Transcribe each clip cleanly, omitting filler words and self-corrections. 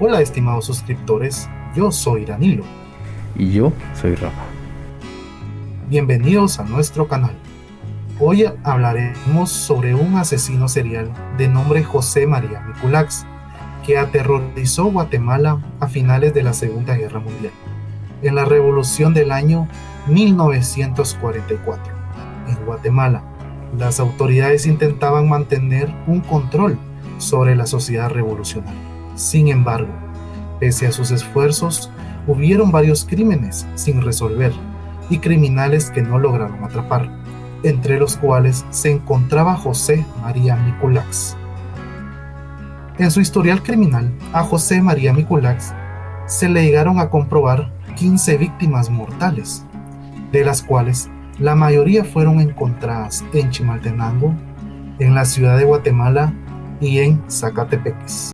Hola estimados suscriptores, yo soy Danilo. Y yo soy Rafa. Bienvenidos a nuestro canal. Hoy hablaremos sobre un asesino serial de nombre José María Miculax, que aterrorizó Guatemala a finales de la Segunda Guerra Mundial, en la revolución del año 1944. En Guatemala, las autoridades intentaban mantener un control sobre la sociedad revolucionaria. Sin embargo, pese a sus esfuerzos, hubieron varios crímenes sin resolver y criminales que no lograron atrapar, entre los cuales se encontraba José María Miculax. En su historial criminal, a José María Miculax se le llegaron a comprobar 15 víctimas mortales, de las cuales la mayoría fueron encontradas en Chimaltenango, en la ciudad de Guatemala y en Zacatepeques.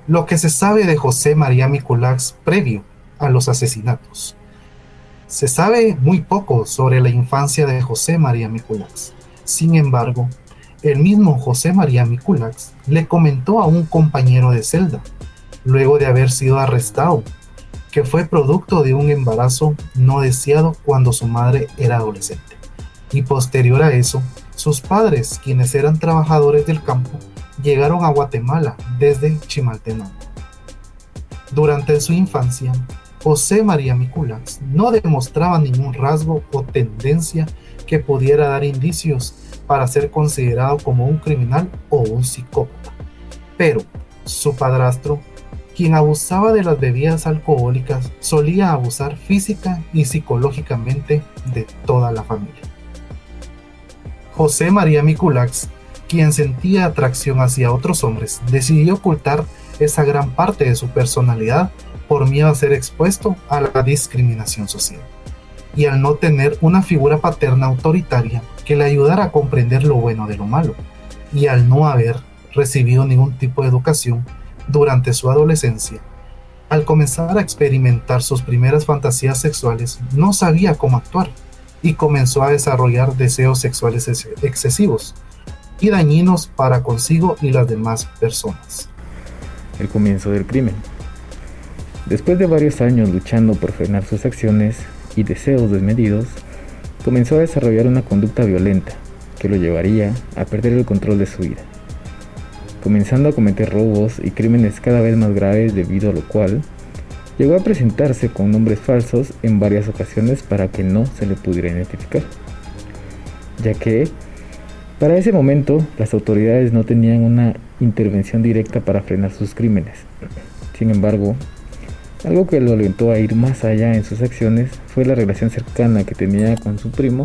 Lo que se sabe de José María Miculax previo a los asesinatos. Se sabe muy poco sobre la infancia de José María Miculax. Sin embargo, el mismo José María Miculax le comentó a un compañero de celda, luego de haber sido arrestado, que fue producto de un embarazo no deseado cuando su madre era adolescente. Y posterior a eso, sus padres, quienes eran trabajadores del campo, llegaron a Guatemala desde Chimaltenango. Durante su infancia, José María Miculax no demostraba ningún rasgo o tendencia que pudiera dar indicios para ser considerado como un criminal o un psicópata. Pero su padrastro, quien abusaba de las bebidas alcohólicas, solía abusar física y psicológicamente de toda la familia. José María Miculax, quien sentía atracción hacia otros hombres, decidió ocultar esa gran parte de su personalidad por miedo a ser expuesto a la discriminación social, y al no tener una figura paterna autoritaria que le ayudara a comprender lo bueno de lo malo, y al no haber recibido ningún tipo de educación durante su adolescencia. Al comenzar a experimentar sus primeras fantasías sexuales, no sabía cómo actuar, y comenzó a desarrollar deseos sexuales excesivos y dañinos para consigo y las demás personas. El comienzo del crimen. Después de varios años luchando por frenar sus acciones y deseos desmedidos, comenzó a desarrollar una conducta violenta que lo llevaría a perder el control de su vida, comenzando a cometer robos y crímenes cada vez más graves, debido a lo cual llegó a presentarse con nombres falsos en varias ocasiones para que no se le pudiera identificar, ya que para ese momento las autoridades no tenían una intervención directa para frenar sus crímenes. Sin embargo, algo que lo alentó a ir más allá en sus acciones fue la relación cercana que tenía con su primo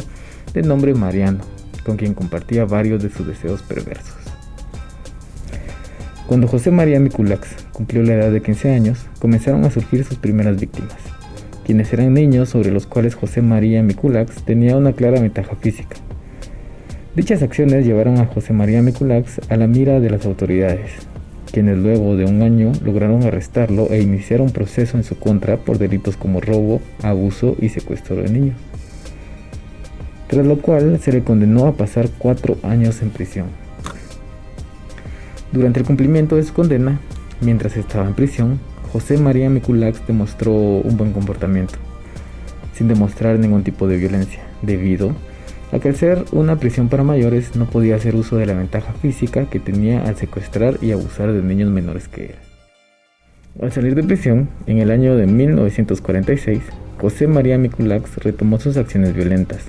de nombre Mariano, con quien compartía varios de sus deseos perversos. Cuando José María Miculax cumplió la edad de 15 años, comenzaron a surgir sus primeras víctimas, quienes eran niños sobre los cuales José María Miculax tenía una clara ventaja física. Dichas acciones llevaron a José María Miculax a la mira de las autoridades, quienes luego de un año lograron arrestarlo e iniciar un proceso en su contra por delitos como robo, abuso y secuestro de niños, tras lo cual se le condenó a pasar 4 años en prisión. Durante el cumplimiento de su condena, mientras estaba en prisión, José María Miculax demostró un buen comportamiento, sin demostrar ningún tipo de violencia, debido a que al ser una prisión para mayores no podía hacer uso de la ventaja física que tenía al secuestrar y abusar de niños menores que él. Al salir de prisión, en el año de 1946, José María Miculax retomó sus acciones violentas,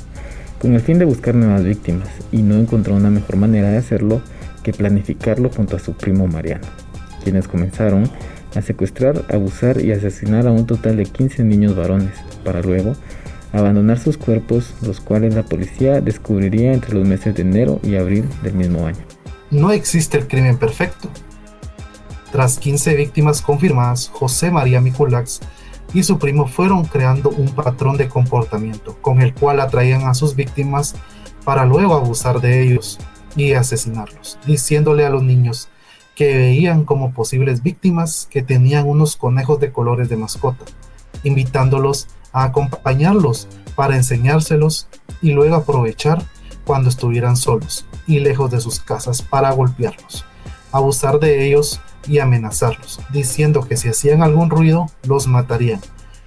con el fin de buscar nuevas víctimas, y no encontró una mejor manera de hacerlo que planificarlo junto a su primo Mariano, quienes comenzaron a secuestrar, abusar y asesinar a un total de 15 niños varones, para luego abandonar sus cuerpos, los cuales la policía descubriría entre los meses de enero y abril del mismo año. No existe el crimen perfecto. Tras 15 víctimas confirmadas, José María Miculax y su primo fueron creando un patrón de comportamiento con el cual atraían a sus víctimas para luego abusar de ellos y asesinarlos, diciéndole a los niños que veían como posibles víctimas que tenían unos conejos de colores de mascota, invitándolos a acompañarlos para enseñárselos y luego aprovechar cuando estuvieran solos y lejos de sus casas para golpearlos, abusar de ellos y amenazarlos, diciendo que si hacían algún ruido los matarían.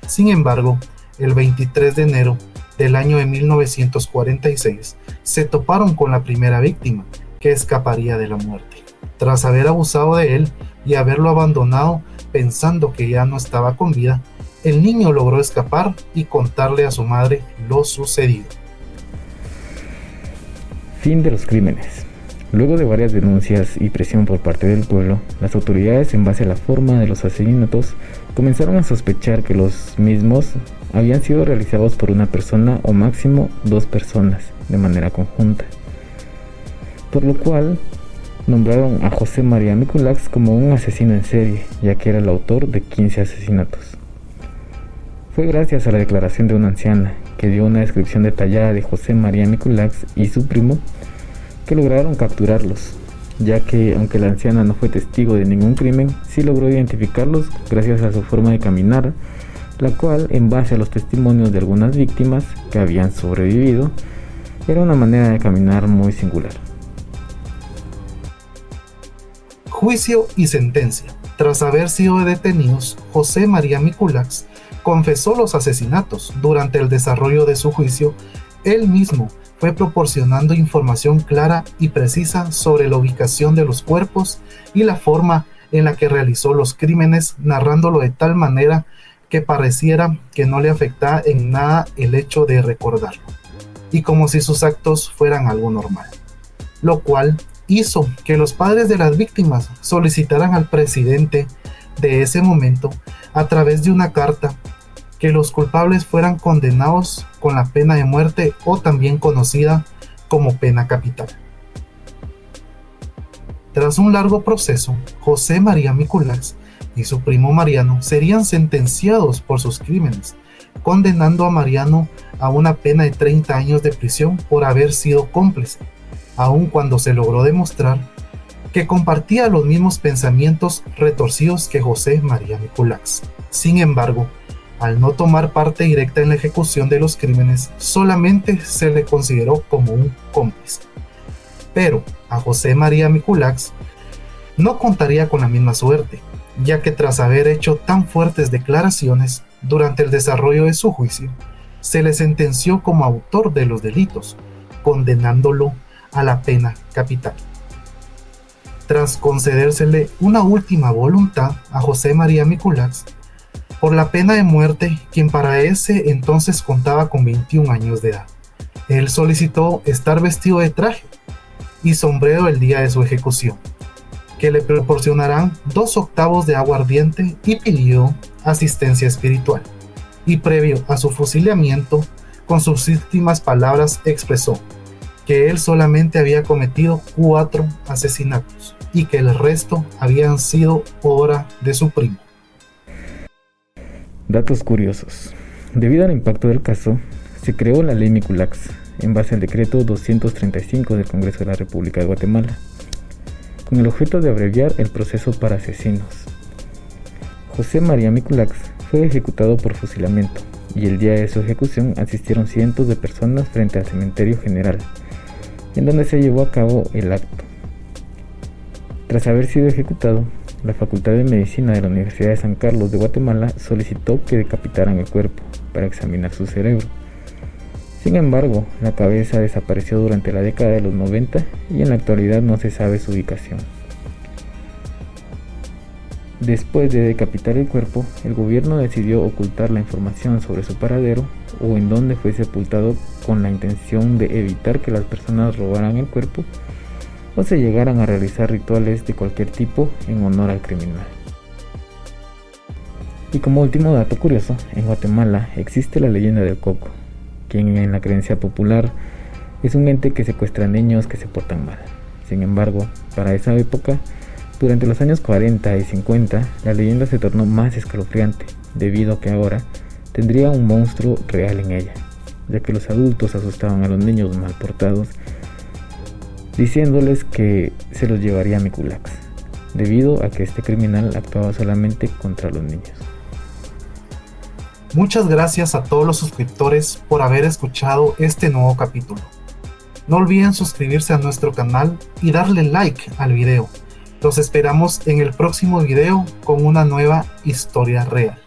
Sin embargo, el 23 de enero del año de 1946 se toparon con la primera víctima que escaparía de la muerte. Tras haber abusado de él y haberlo abandonado pensando que ya no estaba con vida, el niño logró escapar y contarle a su madre lo sucedido. Fin de los crímenes. Luego de varias denuncias y presión por parte del pueblo, las autoridades, en base a la forma de los asesinatos, comenzaron a sospechar que los mismos habían sido realizados por una persona o máximo 2 personas de manera conjunta, por lo cual nombraron a José María Miculax como un asesino en serie, ya que era el autor de 15 asesinatos. Fue gracias a la declaración de una anciana que dio una descripción detallada de José María Miculax y su primo que lograron capturarlos, ya que aunque la anciana no fue testigo de ningún crimen, sí logró identificarlos gracias a su forma de caminar, la cual, en base a los testimonios de algunas víctimas que habían sobrevivido, era una manera de caminar muy singular. Juicio y sentencia. Tras haber sido detenidos, José María Miculax confesó los asesinatos. Durante el desarrollo de su juicio, él mismo fue proporcionando información clara y precisa sobre la ubicación de los cuerpos y la forma en la que realizó los crímenes, narrándolo de tal manera que pareciera que no le afectaba en nada el hecho de recordarlo, y como si sus actos fueran algo normal, lo cual hizo que los padres de las víctimas solicitaran al presidente de ese momento, a través de una carta, que los culpables fueran condenados con la pena de muerte, o también conocida como pena capital. Tras un largo proceso, José María Miculax y su primo Mariano serían sentenciados por sus crímenes, condenando a Mariano a una pena de 30 años de prisión por haber sido cómplice, aun cuando se logró demostrar que compartía los mismos pensamientos retorcidos que José María Miculax. Sin embargo, al no tomar parte directa en la ejecución de los crímenes, solamente se le consideró como un cómplice. Pero a José María Miculax no contaría con la misma suerte, ya que tras haber hecho tan fuertes declaraciones durante el desarrollo de su juicio, se le sentenció como autor de los delitos, condenándolo a la pena capital. Tras concedérsele una última voluntad a José María Miculax por la pena de muerte, quien para ese entonces contaba con 21 años de edad, él solicitó estar vestido de traje y sombrero el día de su ejecución, que le proporcionarán 2 octavos de aguardiente, y pidió asistencia espiritual. Y previo a su fusilamiento, con sus últimas palabras expresó que él solamente había cometido 4 asesinatos y que el resto habían sido obra de su primo. Datos curiosos. Debido al impacto del caso, se creó la Ley Miculax, en base al decreto 235 del Congreso de la República de Guatemala, con el objeto de abreviar el proceso para asesinos. José María Miculax fue ejecutado por fusilamiento, y el día de su ejecución asistieron cientos de personas frente al cementerio general, en donde se llevó a cabo el acto. Tras haber sido ejecutado, la Facultad de Medicina de la Universidad de San Carlos de Guatemala solicitó que decapitaran el cuerpo para examinar su cerebro. Sin embargo, la cabeza desapareció durante la década de los 90 y en la actualidad no se sabe su ubicación. Después de decapitar el cuerpo, el gobierno decidió ocultar la información sobre su paradero o en dónde fue sepultado, con la intención de evitar que las personas robaran el cuerpo o se llegaran a realizar rituales de cualquier tipo en honor al criminal. Y como último dato curioso, en Guatemala existe la leyenda del Coco, quien en la creencia popular es un ente que secuestra niños que se portan mal. Sin embargo, para esa época, durante los años 40 y 50, la leyenda se tornó más escalofriante, debido a que ahora tendría un monstruo real en ella, ya que los adultos asustaban a los niños mal portados, diciéndoles que se los llevaría Miculax. debido a que este criminal actuaba solamente contra los niños. Muchas gracias a todos los suscriptores por haber escuchado este nuevo capítulo. No olviden suscribirse a nuestro canal y darle like al video. Los esperamos en el próximo video con una nueva historia real.